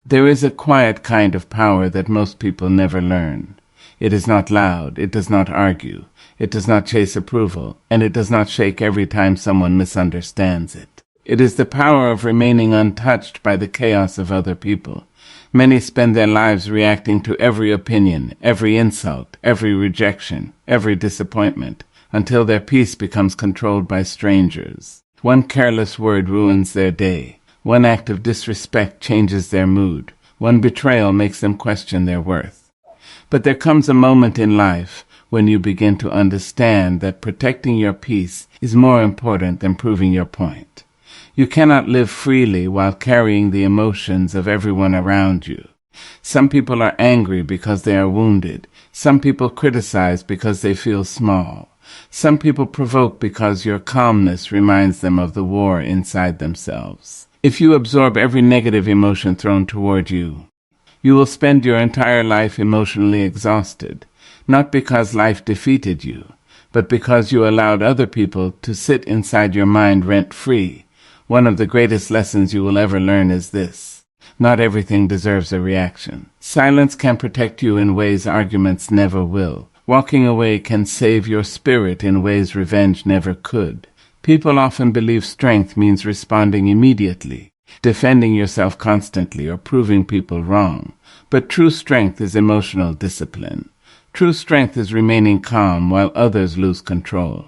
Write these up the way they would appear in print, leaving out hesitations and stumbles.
There is a quiet kind of power that most people never learn. It is not loud, it does not argue, it does not chase approval, and it does not shake every time someone misunderstands it. It is the power of remaining untouched by the chaos of other people. Many spend their lives reacting to every opinion, every insult, every rejection, every disappointment, until their peace becomes controlled by strangers. One careless word ruins their day. One act of disrespect changes their mood. One betrayal makes them question their worth. But there comes a moment in life when you begin to understand that protecting your peace is more important than proving your point. You cannot live freely while carrying the emotions of everyone around you. Some people are angry because they are wounded. Some people criticize because they feel small. Some people provoke because your calmness reminds them of the war inside themselves. If you absorb every negative emotion thrown toward you, you will spend your entire life emotionally exhausted, not because life defeated you, but because you allowed other people to sit inside your mind rent-free. One of the greatest lessons you will ever learn is this: not everything deserves a reaction. Silence can protect you in ways arguments never will. Walking away can save your spirit in ways revenge never could. People often believe strength means responding immediately, defending yourself constantly, or proving people wrong. But true strength is emotional discipline. True strength is remaining calm while others lose control.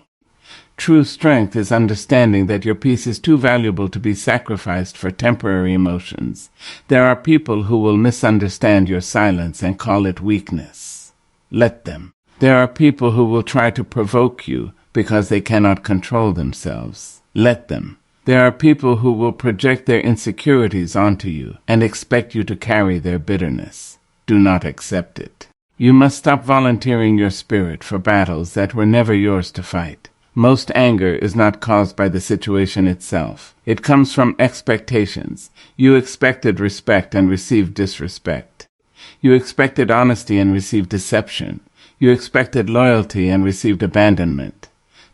True strength is understanding that your peace is too valuable to be sacrificed for temporary emotions. There are people who will misunderstand your silence and call it weakness. Let them. There are people who will try to provoke you because they cannot control themselves. Let them. There are people who will project their insecurities onto you and expect you to carry their bitterness. Do not accept it. You must stop volunteering your spirit for battles that were never yours to fight. Most anger is not caused by the situation itself. It comes from expectations. You expected respect and received disrespect. You expected honesty and received deception. You expected loyalty and received abandonment.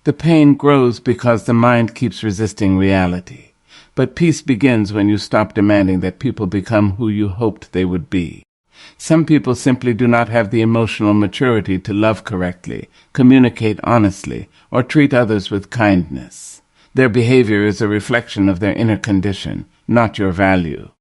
The pain grows because the mind keeps resisting reality. But peace begins when you stop demanding that people become who you hoped they would be. Some people simply do not have the emotional maturity to love correctly, communicate honestly, or treat others with kindness. Their behavior is a reflection of their inner condition, not your value.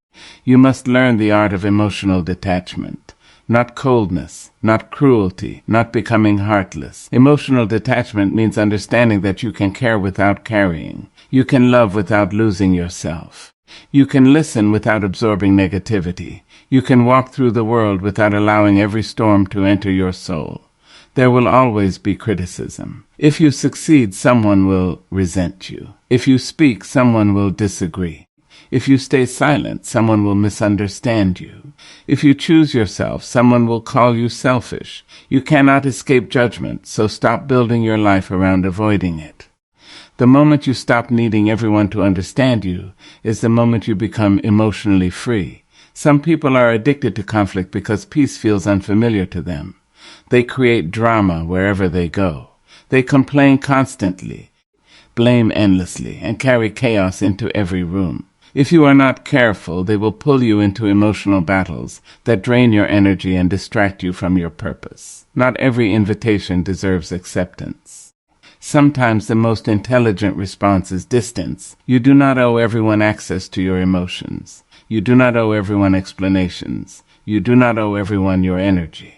You must learn the art of emotional detachment. Not coldness, not cruelty, not becoming heartless. Emotional detachment means understanding that you can care without carrying. You can love without losing yourself. You can listen without absorbing negativity. You can walk through the world without allowing every storm to enter your soul. There will always be criticism. If you succeed, someone will resent you. If you speak, someone will disagree. If you stay silent, someone will misunderstand you. If you choose yourself, someone will call you selfish. You cannot escape judgment, so stop building your life around avoiding it. The moment you stop needing everyone to understand you is the moment you become emotionally free. Some people are addicted to conflict because peace feels unfamiliar to them. They create drama wherever they go. They complain constantly, blame endlessly, and carry chaos into every room. If you are not careful, they will pull you into emotional battles that drain your energy and distract you from your purpose. Not every invitation deserves acceptance. Sometimes the most intelligent response is distance. You do not owe everyone access to your emotions. You do not owe everyone explanations. You do not owe everyone your energy.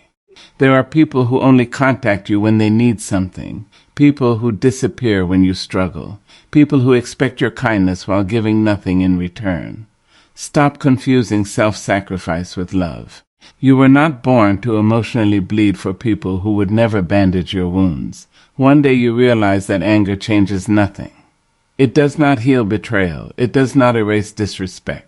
There are people who only contact you when they need something. People who disappear when you struggle. People who expect your kindness while giving nothing in return. Stop confusing self-sacrifice with love. You were not born to emotionally bleed for people who would never bandage your wounds. One day you realize that anger changes nothing. It does not heal betrayal. It does not erase disrespect.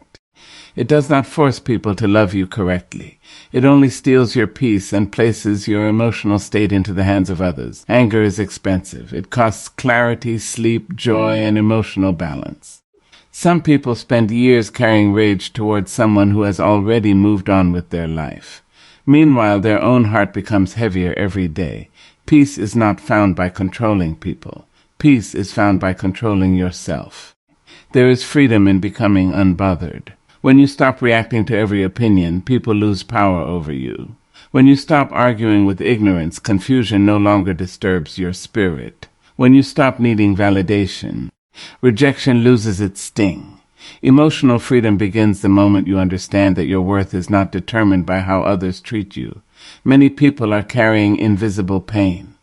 It does not force people to love you correctly. It only steals your peace and places your emotional state into the hands of others. Anger is expensive. It costs clarity, sleep, joy, and emotional balance. Some people spend years carrying rage towards someone who has already moved on with their life. Meanwhile, their own heart becomes heavier every day. Peace is not found by controlling people. Peace is found by controlling yourself. There is freedom in becoming unbothered. When you stop reacting to every opinion, people lose power over you. When you stop arguing with ignorance, confusion no longer disturbs your spirit. When you stop needing validation, rejection loses its sting. Emotional freedom begins the moment you understand that your worth is not determined by how others treat you. Many people are carrying invisible pain.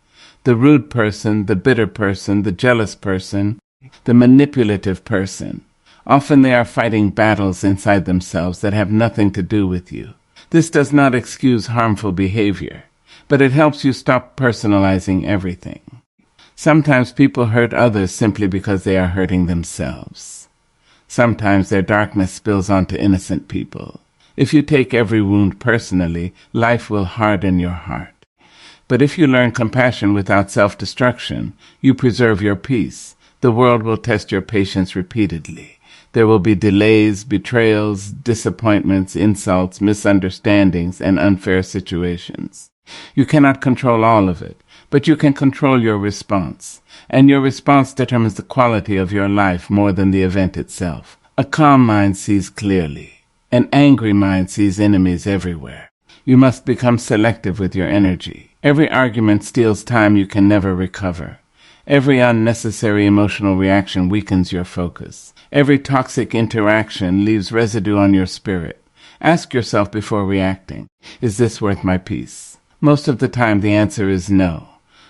The rude person, the bitter person, the jealous person, the manipulative person. Often they are fighting battles inside themselves that have nothing to do with you. This does not excuse harmful behavior, but it helps you stop personalizing everything. Sometimes people hurt others simply because they are hurting themselves. Sometimes their darkness spills onto innocent people. If you take every wound personally, life will harden your heart. But if you learn compassion without self-destruction, you preserve your peace. The world will test your patience repeatedly. There will be delays, betrayals, disappointments, insults, misunderstandings, and unfair situations. You cannot control all of it, but you can control your response. And your response determines the quality of your life more than the event itself. A calm mind sees clearly. An angry mind sees enemies everywhere. You must become selective with your energy. Every argument steals time you can never recover. Every unnecessary emotional reaction weakens your focus. Every toxic interaction leaves residue on your spirit. Ask yourself before reacting, is this worth my peace? Most of the time the answer is no.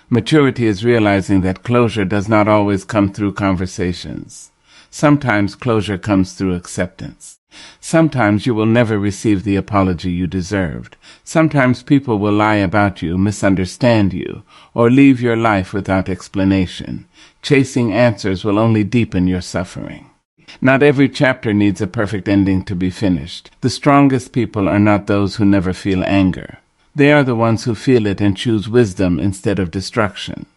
Maturity is realizing that closure does not always come through conversations. Sometimes closure comes through acceptance. Sometimes you will never receive the apology you deserved. Sometimes people will lie about you, misunderstand you, or leave your life without explanation. Chasing answers will only deepen your suffering. Not every chapter needs a perfect ending to be finished. The strongest people are not those who never feel anger. They are the ones who feel it and choose wisdom instead of destruction.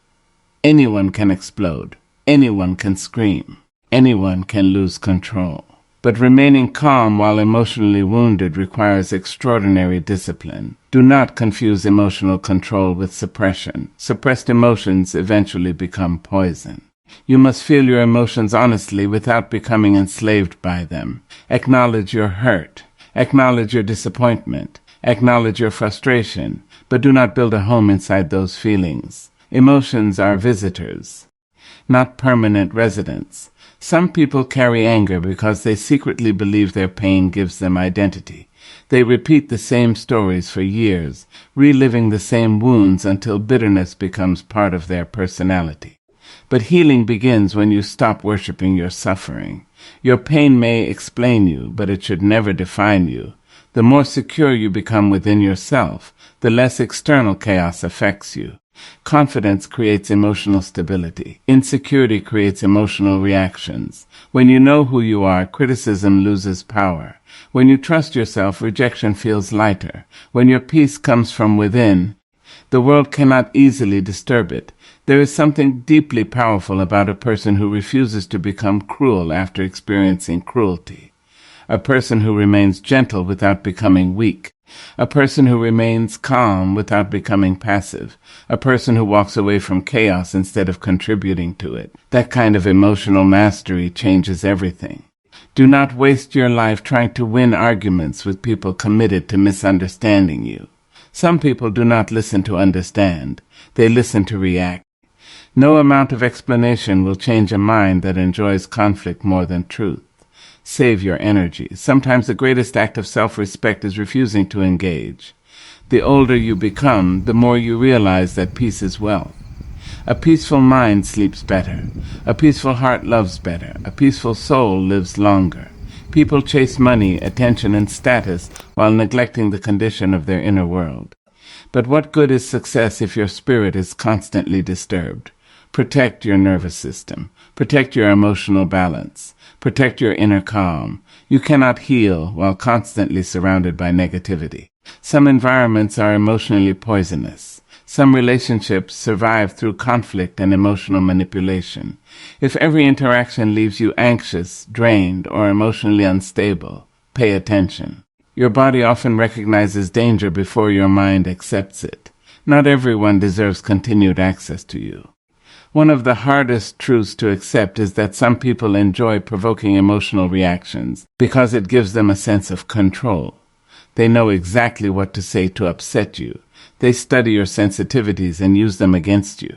Anyone can explode. Anyone can scream. Anyone can lose control. But remaining calm while emotionally wounded requires extraordinary discipline. Do not confuse emotional control with suppression. Suppressed emotions eventually become poison. You must feel your emotions honestly without becoming enslaved by them. Acknowledge your hurt. Acknowledge your disappointment. Acknowledge your frustration, but do not build a home inside those feelings. Emotions are visitors, not permanent residents. Some people carry anger because they secretly believe their pain gives them identity. They repeat the same stories for years, reliving the same wounds until bitterness becomes part of their personality. But healing begins when you stop worshiping your suffering. Your pain may explain you, but it should never define you. The more secure you become within yourself, the less external chaos affects you. Confidence creates emotional stability. Insecurity creates emotional reactions. When you know who you are, criticism loses power. When you trust yourself, rejection feels lighter. When your peace comes from within, the world cannot easily disturb it. There is something deeply powerful about a person who refuses to become cruel after experiencing cruelty. A person who remains gentle without becoming weak. A person who remains calm without becoming passive. A person who walks away from chaos instead of contributing to it. That kind of emotional mastery changes everything. Do not waste your life trying to win arguments with people committed to misunderstanding you. Some people do not listen to understand. They listen to react. No amount of explanation will change a mind that enjoys conflict more than truth. Save your energy. Sometimes the greatest act of self-respect is refusing to engage. The older you become, the more you realize that peace is wealth. A peaceful mind sleeps better. A peaceful heart loves better. A peaceful soul lives longer. People chase money, attention, and status while neglecting the condition of their inner world. But what good is success if your spirit is constantly disturbed? Protect your nervous system. Protect your emotional balance. Protect your inner calm. You cannot heal while constantly surrounded by negativity. Some environments are emotionally poisonous. Some relationships survive through conflict and emotional manipulation. If every interaction leaves you anxious, drained, or emotionally unstable, pay attention. Your body often recognizes danger before your mind accepts it. Not everyone deserves continued access to you. One of the hardest truths to accept is that some people enjoy provoking emotional reactions because it gives them a sense of control. They know exactly what to say to upset you. They study your sensitivities and use them against you.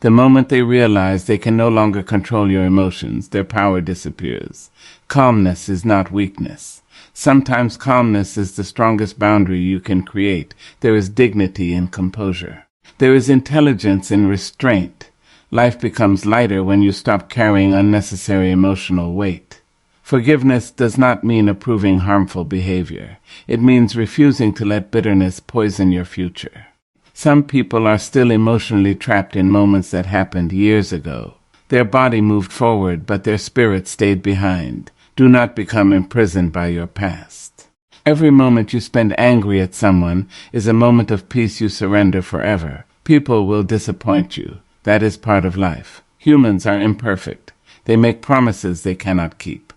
The moment they realize they can no longer control your emotions, their power disappears. Calmness is not weakness. Sometimes calmness is the strongest boundary you can create. There is dignity in composure. There is intelligence in restraint. Life becomes lighter when you stop carrying unnecessary emotional weight. Forgiveness does not mean approving harmful behavior. It means refusing to let bitterness poison your future. Some people are still emotionally trapped in moments that happened years ago. Their body moved forward, but their spirit stayed behind. Do not become imprisoned by your past. Every moment you spend angry at someone is a moment of peace you surrender forever. People will disappoint you. That is part of life. Humans are imperfect. They make promises they cannot keep.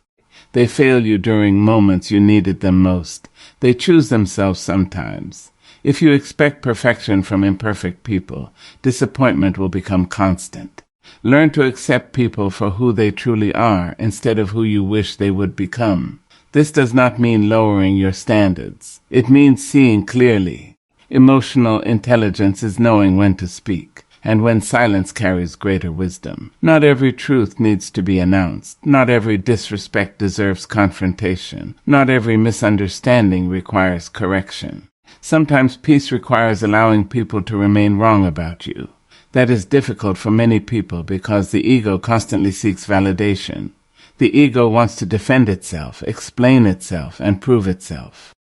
They fail you during moments you needed them most. They choose themselves sometimes. If you expect perfection from imperfect people, disappointment will become constant. Learn to accept people for who they truly are instead of who you wish they would become. This does not mean lowering your standards. It means seeing clearly. Emotional intelligence is knowing when to speak, and when silence carries greater wisdom. Not every truth needs to be announced. Not every disrespect deserves confrontation. Not every misunderstanding requires correction. Sometimes peace requires allowing people to remain wrong about you. That is difficult for many people because the ego constantly seeks validation. The ego wants to defend itself, explain itself, and prove itself.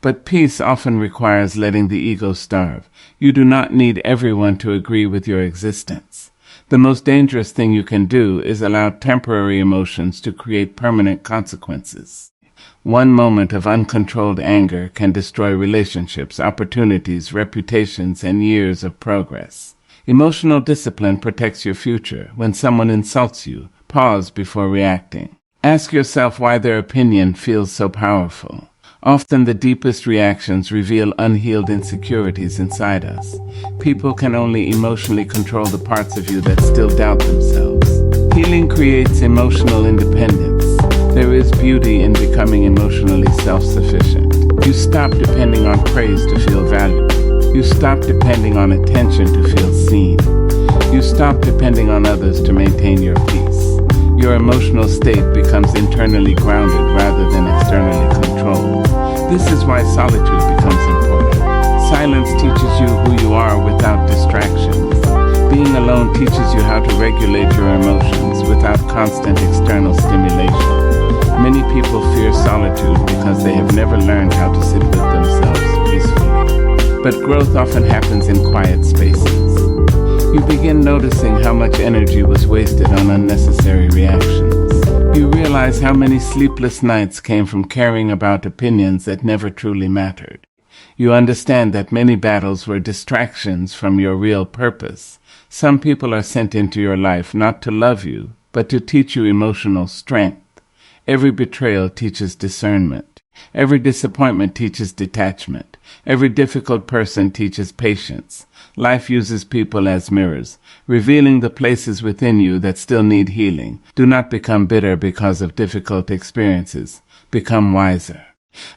But peace often requires letting the ego starve. You do not need everyone to agree with your existence. The most dangerous thing you can do is allow temporary emotions to create permanent consequences. One moment of uncontrolled anger can destroy relationships, opportunities, reputations, and years of progress. Emotional discipline protects your future. When someone insults you, pause before reacting. Ask yourself why their opinion feels so powerful. Often the deepest reactions reveal unhealed insecurities inside us. People can only emotionally control the parts of you that still doubt themselves. Healing creates emotional independence. There is beauty in becoming emotionally self-sufficient. You stop depending on praise to feel valued. You stop depending on attention to feel seen. You stop depending on others to maintain your peace. Your emotional state becomes internally grounded rather than externally controlled. This is why solitude becomes important. Silence teaches you who you are without distractions. Being alone teaches you how to regulate your emotions without constant external stimulation. Many people fear solitude because they have never learned how to sit with themselves peacefully. But growth often happens in quiet spaces. You begin noticing how much energy was wasted on unnecessary reactions. You realize how many sleepless nights came from caring about opinions that never truly mattered. You understand that many battles were distractions from your real purpose. Some people are sent into your life not to love you, but to teach you emotional strength. Every betrayal teaches discernment. Every disappointment teaches detachment. Every difficult person teaches patience. Life uses people as mirrors, revealing the places within you that still need healing. Do not become bitter because of difficult experiences. Become wiser.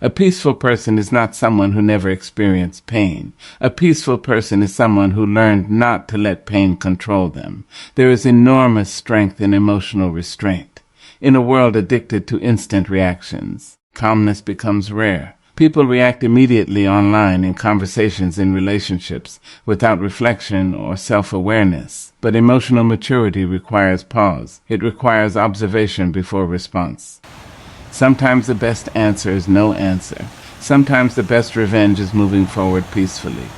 A peaceful person is not someone who never experienced pain. A peaceful person is someone who learned not to let pain control them. There is enormous strength in emotional restraint. In a world addicted to instant reactions, calmness becomes rare. People react immediately online in conversations in relationships without reflection or self-awareness. But emotional maturity requires pause. It requires observation before response. Sometimes the best answer is no answer. Sometimes the best revenge is moving forward peacefully.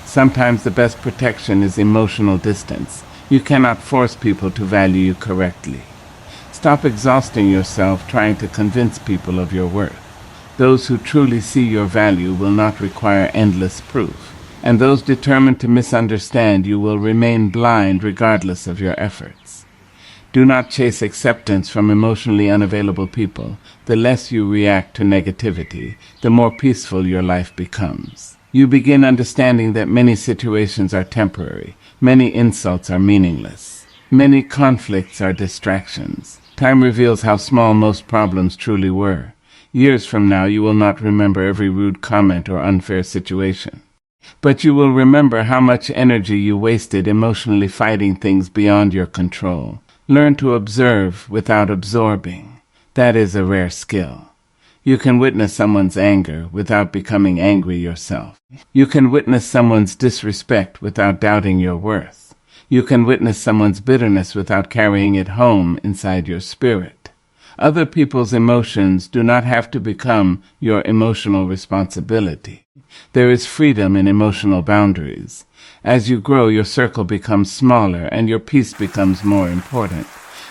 Sometimes the best protection is emotional distance. You cannot force people to value you correctly. Stop exhausting yourself trying to convince people of your worth. Those who truly see your value will not require endless proof, and those determined to misunderstand you will remain blind regardless of your efforts. Do not chase acceptance from emotionally unavailable people. The less you react to negativity, the more peaceful your life becomes. You begin understanding that many situations are temporary, many insults are meaningless. Many conflicts are distractions. Time reveals how small most problems truly were. Years from now, you will not remember every rude comment or unfair situation. But you will remember how much energy you wasted emotionally fighting things beyond your control. Learn to observe without absorbing. That is a rare skill. You can witness someone's anger without becoming angry yourself. You can witness someone's disrespect without doubting your worth. You can witness someone's bitterness without carrying it home inside your spirit. Other people's emotions do not have to become your emotional responsibility. There is freedom in emotional boundaries. As you grow, your circle becomes smaller and your peace becomes more important.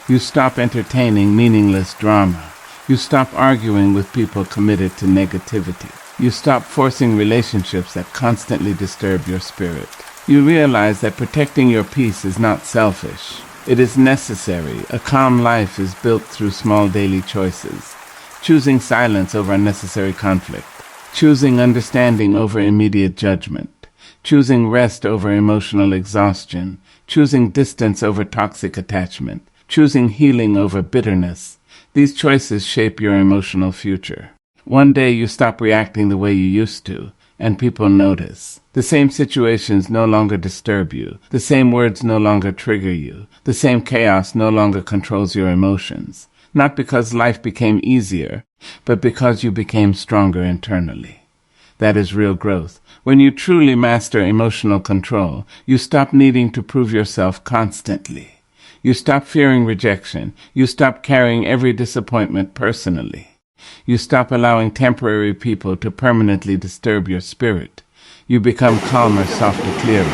You stop entertaining meaningless drama. You stop arguing with people committed to negativity. You stop forcing relationships that constantly disturb your spirit. You realize that protecting your peace is not selfish. It is necessary. A calm life is built through small daily choices. Choosing silence over unnecessary conflict. Choosing understanding over immediate judgment. Choosing rest over emotional exhaustion. Choosing distance over toxic attachment. Choosing healing over bitterness. These choices shape your emotional future. One day you stop reacting the way you used to, and people notice. The same situations no longer disturb you. The same words no longer trigger you. The same chaos no longer controls your emotions. Not because life became easier, but because you became stronger internally. That is real growth. When you truly master emotional control, you stop needing to prove yourself constantly. You stop fearing rejection. You stop carrying every disappointment personally. You stop allowing temporary people to permanently disturb your spirit. You become calmer, softer, clearer.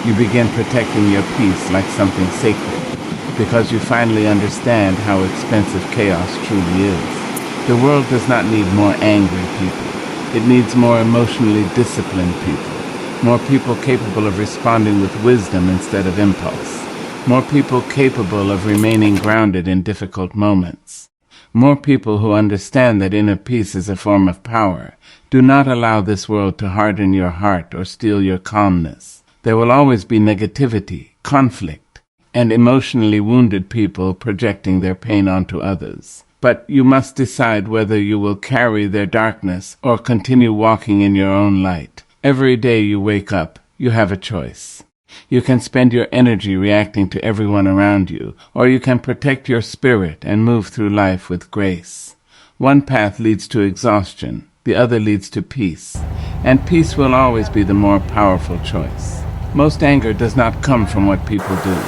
You begin protecting your peace like something sacred, because you finally understand how expensive chaos truly is. The world does not need more angry people. It needs more emotionally disciplined people. More people capable of responding with wisdom instead of impulse. More people capable of remaining grounded in difficult moments. More people who understand that inner peace is a form of power. Do not allow this world to harden your heart or steal your calmness. There will always be negativity, conflict, and emotionally wounded people projecting their pain onto others. But you must decide whether you will carry their darkness or continue walking in your own light. Every day you wake up, you have a choice. You can spend your energy reacting to everyone around you, or you can protect your spirit and move through life with grace. One path leads to exhaustion, the other leads to peace, and peace will always be the more powerful choice. Most anger does not come from what people do.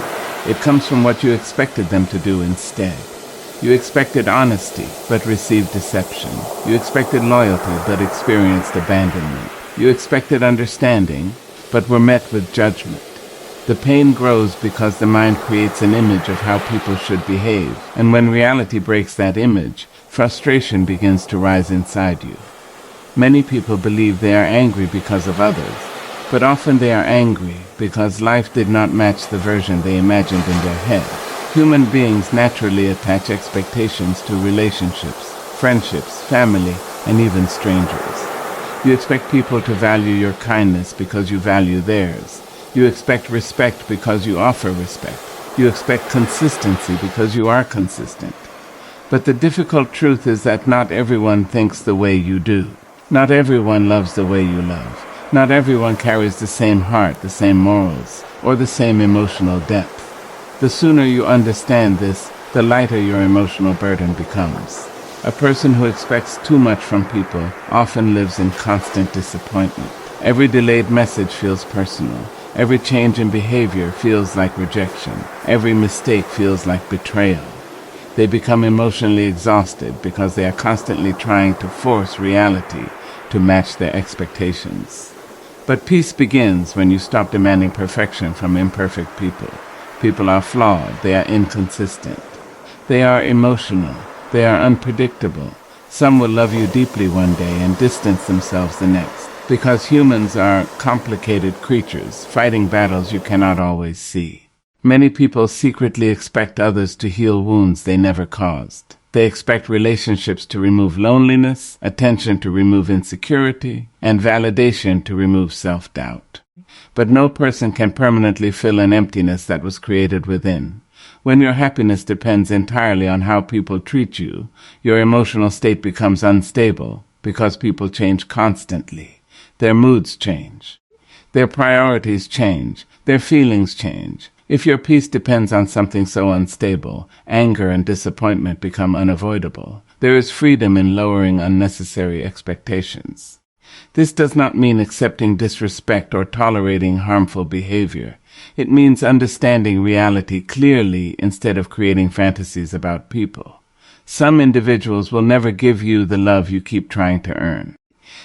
It comes from what you expected them to do instead. You expected honesty, but received deception. You expected loyalty, but experienced abandonment. You expected understanding, but were met with judgment. The pain grows because the mind creates an image of how people should behave, and when reality breaks that image, frustration begins to rise inside you. Many people believe they are angry because of others, but often they are angry because life did not match the version they imagined in their head. Human beings naturally attach expectations to relationships, friendships, family, and even strangers. You expect people to value your kindness because you value theirs. You expect respect because you offer respect. You expect consistency because you are consistent. But the difficult truth is that not everyone thinks the way you do. Not everyone loves the way you love. Not everyone carries the same heart, the same morals, or the same emotional depth. The sooner you understand this, the lighter your emotional burden becomes. A person who expects too much from people often lives in constant disappointment. Every delayed message feels personal. Every change in behavior feels like rejection. Every mistake feels like betrayal. They become emotionally exhausted because they are constantly trying to force reality to match their expectations. But peace begins when you stop demanding perfection from imperfect people. People are flawed. They are inconsistent. They are emotional. They are unpredictable. Some will love you deeply one day and distance themselves the next. Because humans are complicated creatures, fighting battles you cannot always see. Many people secretly expect others to heal wounds they never caused. They expect relationships to remove loneliness, attention to remove insecurity, and validation to remove self-doubt. But no person can permanently fill an emptiness that was created within. When your happiness depends entirely on how people treat you, your emotional state becomes unstable because people change constantly. Their moods change. Their priorities change. Their feelings change. If your peace depends on something so unstable, anger and disappointment become unavoidable. There is freedom in lowering unnecessary expectations. This does not mean accepting disrespect or tolerating harmful behavior. It means understanding reality clearly instead of creating fantasies about people. Some individuals will never give you the love you keep trying to earn.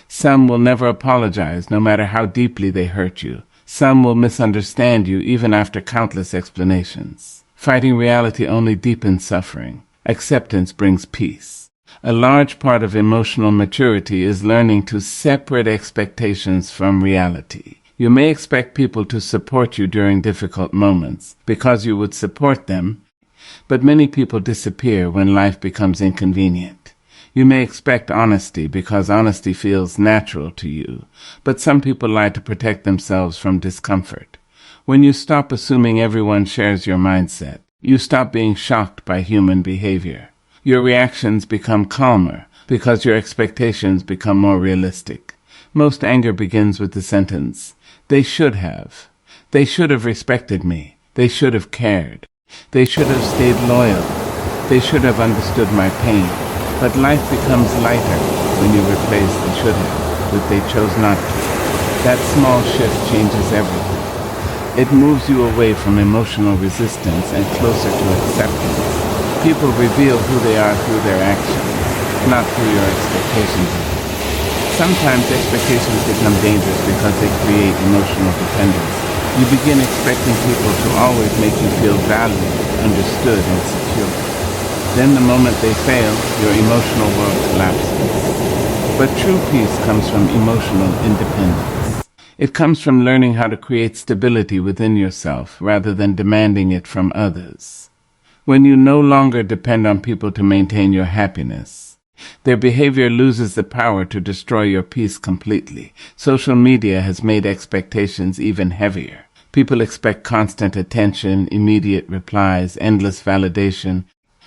Some will never apologize no matter how deeply they hurt you. Some will misunderstand you even after countless explanations. Fighting reality only deepens suffering. Acceptance brings peace. A large part of emotional maturity is learning to separate expectations from reality. You may expect people to support you during difficult moments because you would support them, but many people disappear when life becomes inconvenient. You may expect honesty because honesty feels natural to you, but some people lie to protect themselves from discomfort. When you stop assuming everyone shares your mindset, you stop being shocked by human behavior. Your reactions become calmer because your expectations become more realistic. Most anger begins with the sentence, "They should have. They should have respected me. They should have cared. They should have stayed loyal. They should have understood my pain." But life becomes lighter when you replace "they should have" with "they chose not to." That small shift changes everything. It moves you away from emotional resistance and closer to acceptance. People reveal who they are through their actions, not through your expectations of them. Sometimes expectations become dangerous because they create emotional dependence. You begin expecting people to always make you feel valued, understood, and secure. Then the moment they fail, your emotional world collapses. But true peace comes from emotional independence. It comes from learning how to create stability within yourself rather than demanding it from others. When you no longer depend on people to maintain your happiness, their behavior loses the power to destroy your peace completely. Social media has made expectations even heavier. People expect constant attention, immediate replies, endless validation,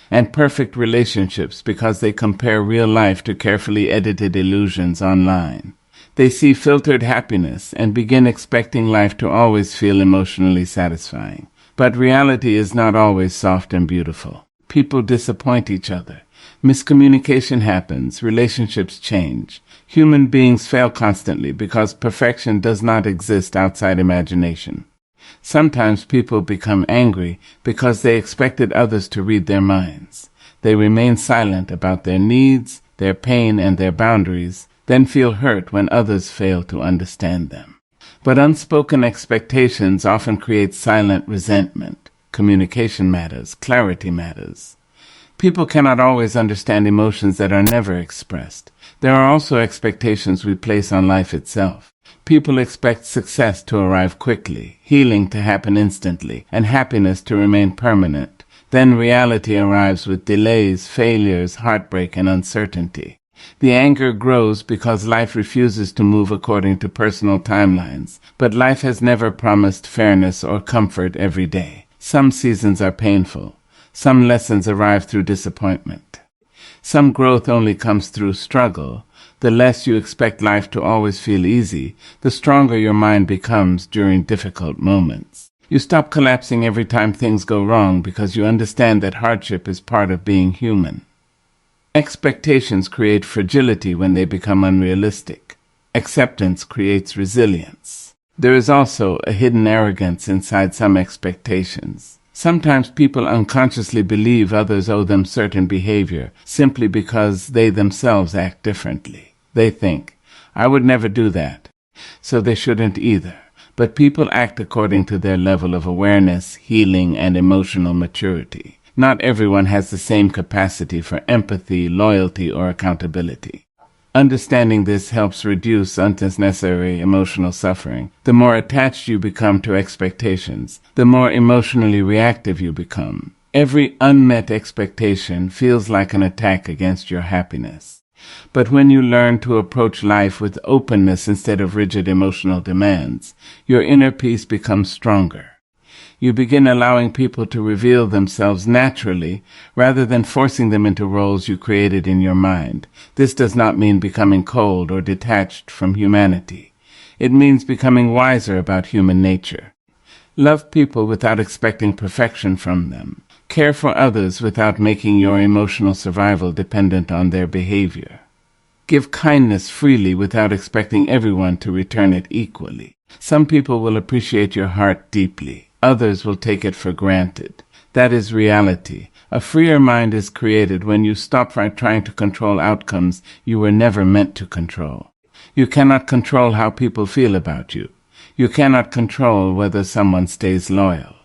and perfect relationships because they compare real life to carefully edited illusions online. They see filtered happiness and begin expecting life to always feel emotionally satisfying. But reality is not always soft and beautiful. People disappoint each other. Miscommunication happens. Relationships change. Human beings fail constantly because perfection does not exist outside imagination. Sometimes people become angry because they expected others to read their minds. They remain silent about their needs, their pain, and their boundaries, then feel hurt when others fail to understand them. But unspoken expectations often create silent resentment. Communication matters. Clarity matters. People cannot always understand emotions that are never expressed. There are also expectations we place on life itself. People expect success to arrive quickly, healing to happen instantly, and happiness to remain permanent. Then reality arrives with delays, failures, heartbreak, and uncertainty. The anger grows because life refuses to move according to personal timelines. But life has never promised fairness or comfort every day. Some seasons are painful. Some lessons arrive through disappointment. Some growth only comes through struggle. The less you expect life to always feel easy, the stronger your mind becomes during difficult moments. You stop collapsing every time things go wrong because you understand that hardship is part of being human. Expectations create fragility when they become unrealistic. Acceptance creates resilience. There is also a hidden arrogance inside some expectations. Sometimes people unconsciously believe others owe them certain behavior simply because they themselves act differently. They think, "I would never do that, so they shouldn't either." But people act according to their level of awareness, healing, and emotional maturity. Not everyone has the same capacity for empathy, loyalty, or accountability. Understanding this helps reduce unnecessary emotional suffering. The more attached you become to expectations, the more emotionally reactive you become. Every unmet expectation feels like an attack against your happiness. But when you learn to approach life with openness instead of rigid emotional demands, your inner peace becomes stronger. You begin allowing people to reveal themselves naturally rather than forcing them into roles you created in your mind. This does not mean becoming cold or detached from humanity. It means becoming wiser about human nature. Love people without expecting perfection from them. Care for others without making your emotional survival dependent on their behavior. Give kindness freely without expecting everyone to return it equally. Some people will appreciate your heart deeply. Others will take it for granted. That is reality. A freer mind is created when you stop trying to control outcomes you were never meant to control. You cannot control how people feel about you. You cannot control whether someone stays loyal.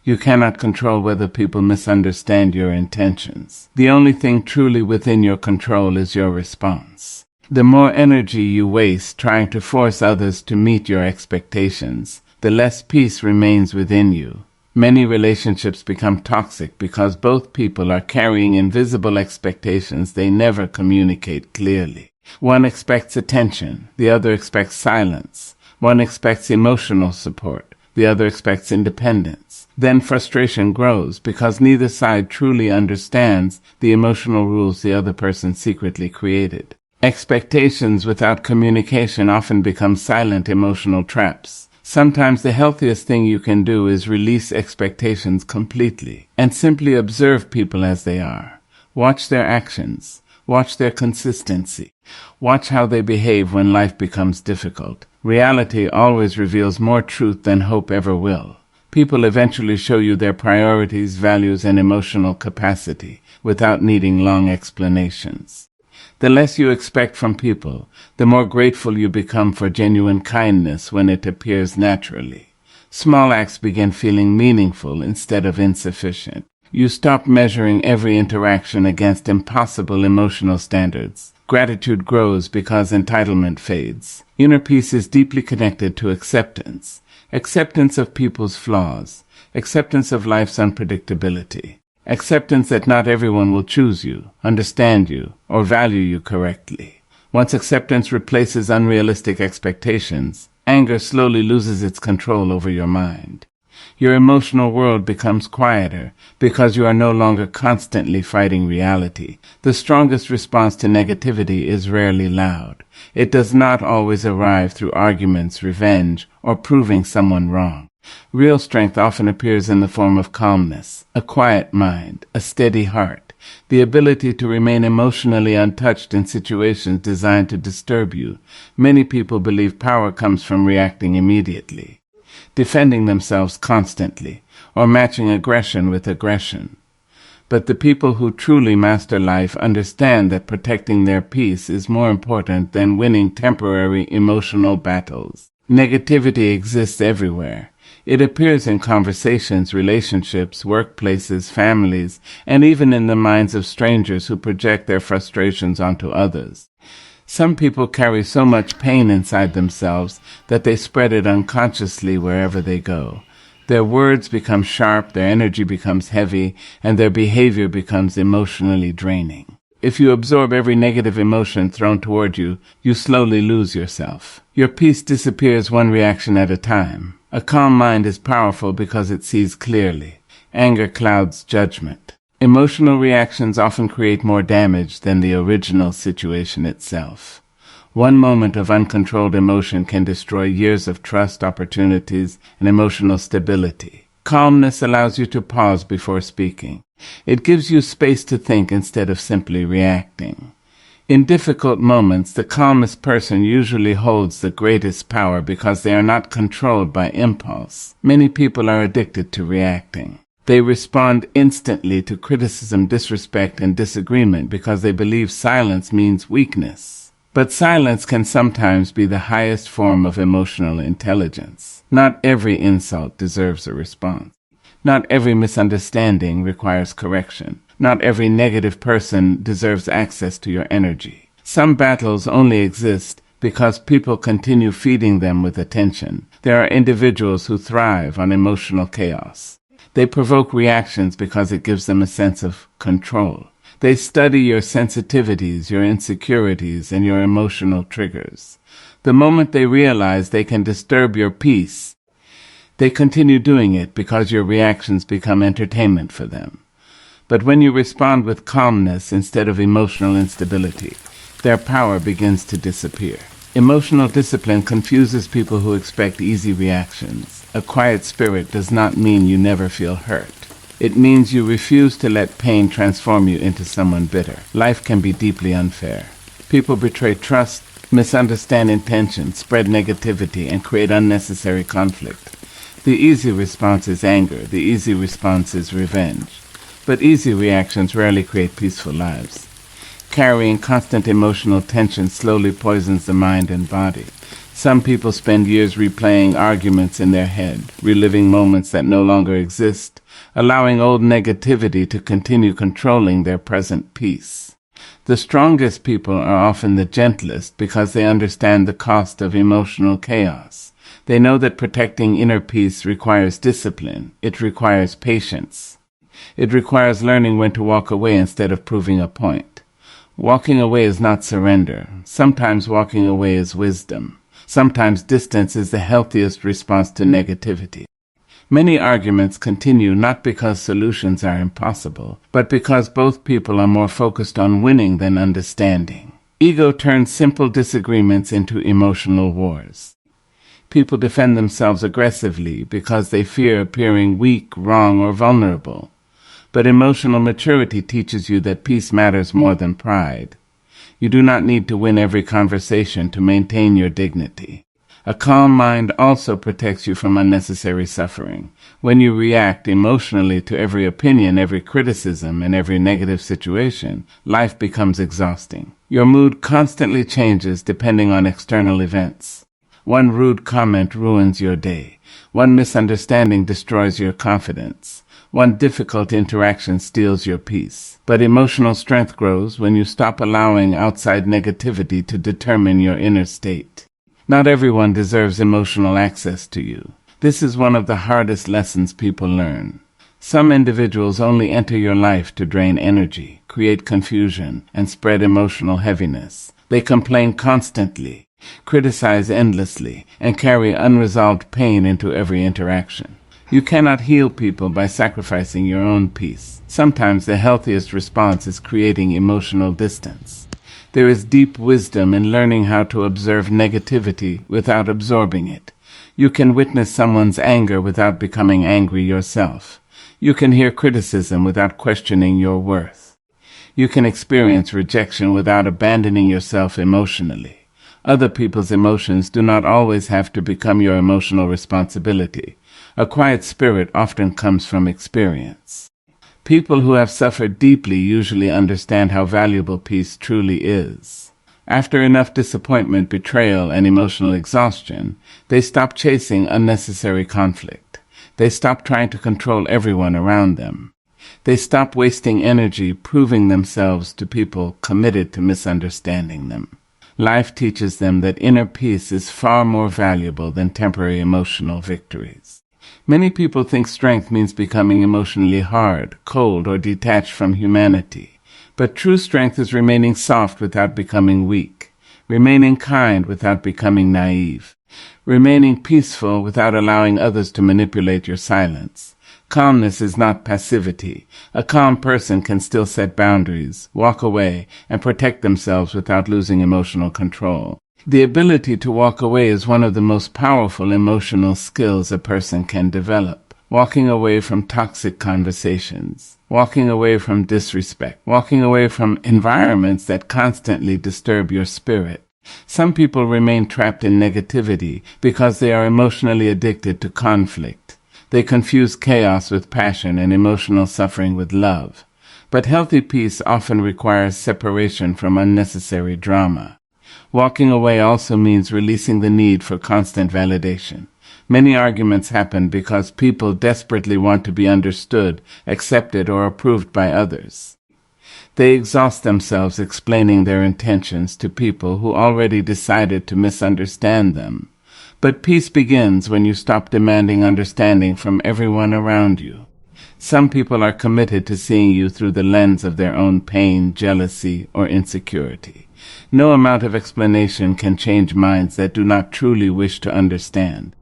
You cannot control whether people misunderstand your intentions. The only thing truly within your control is your response. The more energy you waste trying to force others to meet your expectations, the less peace remains within you. Many relationships become toxic because both people are carrying invisible expectations they never communicate clearly. One expects attention, the other expects silence. One expects emotional support, the other expects independence. Then frustration grows because neither side truly understands the emotional rules the other person secretly created. Expectations without communication often become silent emotional traps. Sometimes the healthiest thing you can do is release expectations completely and simply observe people as they are. Watch their actions. Watch their consistency. Watch how they behave when life becomes difficult. Reality always reveals more truth than hope ever will. People eventually show you their priorities, values, and emotional capacity without needing long explanations. The less you expect from people, the more grateful you become for genuine kindness when it appears naturally. Small acts begin feeling meaningful instead of insufficient. You stop measuring every interaction against impossible emotional standards. Gratitude grows because entitlement fades. Inner peace is deeply connected to acceptance. Acceptance of people's flaws. Acceptance of life's unpredictability. Acceptance that not everyone will choose you, understand you, or value you correctly. Once acceptance replaces unrealistic expectations, anger slowly loses its control over your mind. Your emotional world becomes quieter because you are no longer constantly fighting reality. The strongest response to negativity is rarely loud. It does not always arrive through arguments, revenge, or proving someone wrong. Real strength often appears in the form of calmness, a quiet mind, a steady heart, the ability to remain emotionally untouched in situations designed to disturb you. Many people believe power comes from reacting immediately, defending themselves constantly, or matching aggression with aggression. But the people who truly master life understand that protecting their peace is more important than winning temporary emotional battles. Negativity exists everywhere. It appears in conversations, relationships, workplaces, families, and even in the minds of strangers who project their frustrations onto others. Some people carry so much pain inside themselves that they spread it unconsciously wherever they go. Their words become sharp, their energy becomes heavy, and their behavior becomes emotionally draining. If you absorb every negative emotion thrown toward you, you slowly lose yourself. Your peace disappears one reaction at a time. A calm mind is powerful because it sees clearly. Anger clouds judgment. Emotional reactions often create more damage than the original situation itself. One moment of uncontrolled emotion can destroy years of trust, opportunities, and emotional stability. Calmness allows you to pause before speaking. It gives you space to think instead of simply reacting. In difficult moments, the calmest person usually holds the greatest power because they are not controlled by impulse. Many people are addicted to reacting. They respond instantly to criticism, disrespect, and disagreement because they believe silence means weakness. But silence can sometimes be the highest form of emotional intelligence. Not every insult deserves a response. Not every misunderstanding requires correction. Not every negative person deserves access to your energy. Some battles only exist because people continue feeding them with attention. There are individuals who thrive on emotional chaos. They provoke reactions because it gives them a sense of control. They study your sensitivities, your insecurities, and your emotional triggers. The moment they realize they can disturb your peace, They continue doing it because your reactions become entertainment for them. But when you respond with calmness instead of emotional instability, their power begins to disappear. Emotional discipline confuses people who expect easy reactions. A quiet spirit does not mean you never feel hurt. It means you refuse to let pain transform you into someone bitter. Life can be deeply unfair. People betray trust, misunderstand intentions, spread negativity, and create unnecessary conflict. The easy response is anger. The easy response is revenge. But easy reactions rarely create peaceful lives. Carrying constant emotional tension slowly poisons the mind and body. Some people spend years replaying arguments in their head, reliving moments that no longer exist, allowing old negativity to continue controlling their present peace. The strongest people are often the gentlest because they understand the cost of emotional chaos. They know that protecting inner peace requires discipline. It requires patience. It requires learning when to walk away instead of proving a point. Walking away is not surrender. Sometimes walking away is wisdom. Sometimes distance is the healthiest response to negativity. Many arguments continue not because solutions are impossible, but because both people are more focused on winning than understanding. Ego turns simple disagreements into emotional wars. People defend themselves aggressively because they fear appearing weak, wrong, or vulnerable. But emotional maturity teaches you that peace matters more than pride. You do not need to win every conversation to maintain your dignity. A calm mind also protects you from unnecessary suffering. When you react emotionally to every opinion, every criticism, and every negative situation, life becomes exhausting. Your mood constantly changes depending on external events. One rude comment ruins your day. One misunderstanding destroys your confidence. One difficult interaction steals your peace. But emotional strength grows when you stop allowing outside negativity to determine your inner state. Not everyone deserves emotional access to you. This is one of the hardest lessons people learn. Some individuals only enter your life to drain energy, create confusion, and spread emotional heaviness. They complain constantly, criticize endlessly, and carry unresolved pain into every interaction. You cannot heal people by sacrificing your own peace. Sometimes the healthiest response is creating emotional distance. There is deep wisdom in learning how to observe negativity without absorbing it. You can witness someone's anger without becoming angry yourself. You can hear criticism without questioning your worth. You can experience rejection without abandoning yourself emotionally. Other people's emotions do not always have to become your emotional responsibility. A quiet spirit often comes from experience. People who have suffered deeply usually understand how valuable peace truly is. After enough disappointment, betrayal, and emotional exhaustion, they stop chasing unnecessary conflict. They stop trying to control everyone around them. They stop wasting energy proving themselves to people committed to misunderstanding them. Life teaches them that inner peace is far more valuable than temporary emotional victories. Many people think strength means becoming emotionally hard, cold, or detached from humanity. But true strength is remaining soft without becoming weak, remaining kind without becoming naive, remaining peaceful without allowing others to manipulate your silence. Calmness is not passivity. A calm person can still set boundaries, walk away, and protect themselves without losing emotional control. The ability to walk away is one of the most powerful emotional skills a person can develop. Walking away from toxic conversations, walking away from disrespect, walking away from environments that constantly disturb your spirit. Some people remain trapped in negativity because they are emotionally addicted to conflict. They confuse chaos with passion and emotional suffering with love. But healthy peace often requires separation from unnecessary drama. Walking away also means releasing the need for constant validation. Many arguments happen because people desperately want to be understood, accepted, or approved by others. They exhaust themselves explaining their intentions to people who already decided to misunderstand them. But peace begins when you stop demanding understanding from everyone around you. Some people are committed to seeing you through the lens of their own pain, jealousy, or insecurity. No amount of explanation can change minds that do not truly wish to understand.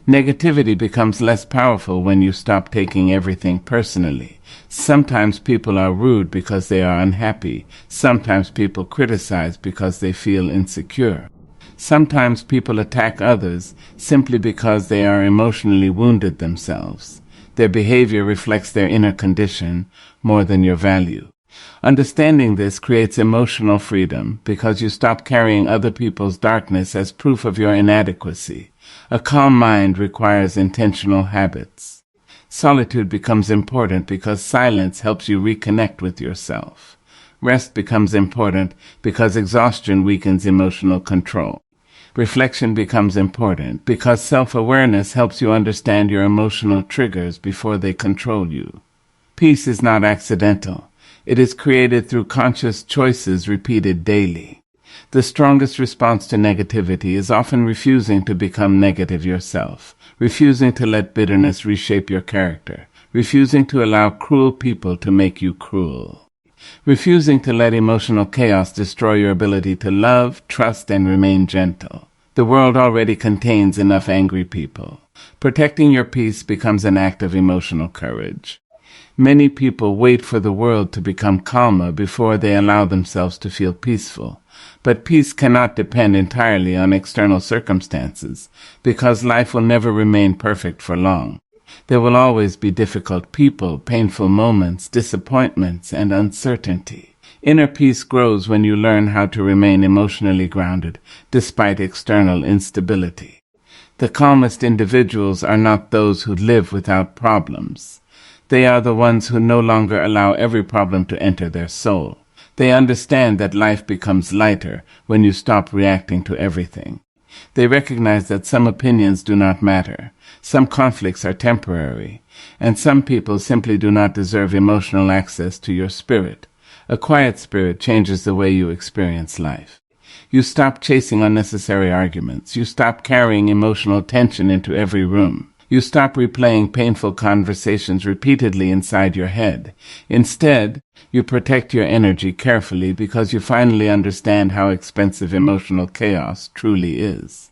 Negativity becomes less powerful when you stop taking everything personally. Sometimes people are rude because they are unhappy. Sometimes people criticize because they feel insecure. Sometimes people attack others simply because they are emotionally wounded themselves. Their behavior reflects their inner condition more than your value. Understanding this creates emotional freedom because you stop carrying other people's darkness as proof of your inadequacy. A calm mind requires intentional habits. Solitude becomes important because silence helps you reconnect with yourself. Rest becomes important because exhaustion weakens emotional control. Reflection becomes important because self-awareness helps you understand your emotional triggers before they control you. Peace is not accidental. It is created through conscious choices repeated daily. The strongest response to negativity is often refusing to become negative yourself, refusing to let bitterness reshape your character, refusing to allow cruel people to make you cruel, refusing to let emotional chaos destroy your ability to love, trust, and remain gentle. The world already contains enough angry people. Protecting your peace becomes an act of emotional courage. Many people wait for the world to become calmer before they allow themselves to feel peaceful. But peace cannot depend entirely on external circumstances, because life will never remain perfect for long. There will always be difficult people, painful moments, disappointments, and uncertainty. Inner peace grows when you learn how to remain emotionally grounded despite external instability. The calmest individuals are not those who live without problems. They are the ones who no longer allow every problem to enter their soul. They understand that life becomes lighter when you stop reacting to everything. They recognize that some opinions do not matter, some conflicts are temporary, and some people simply do not deserve emotional access to your spirit. A quiet spirit changes the way you experience life. You stop chasing unnecessary arguments. You stop carrying emotional tension into every room. You stop replaying painful conversations repeatedly inside your head. Instead, you protect your energy carefully because you finally understand how expensive emotional chaos truly is.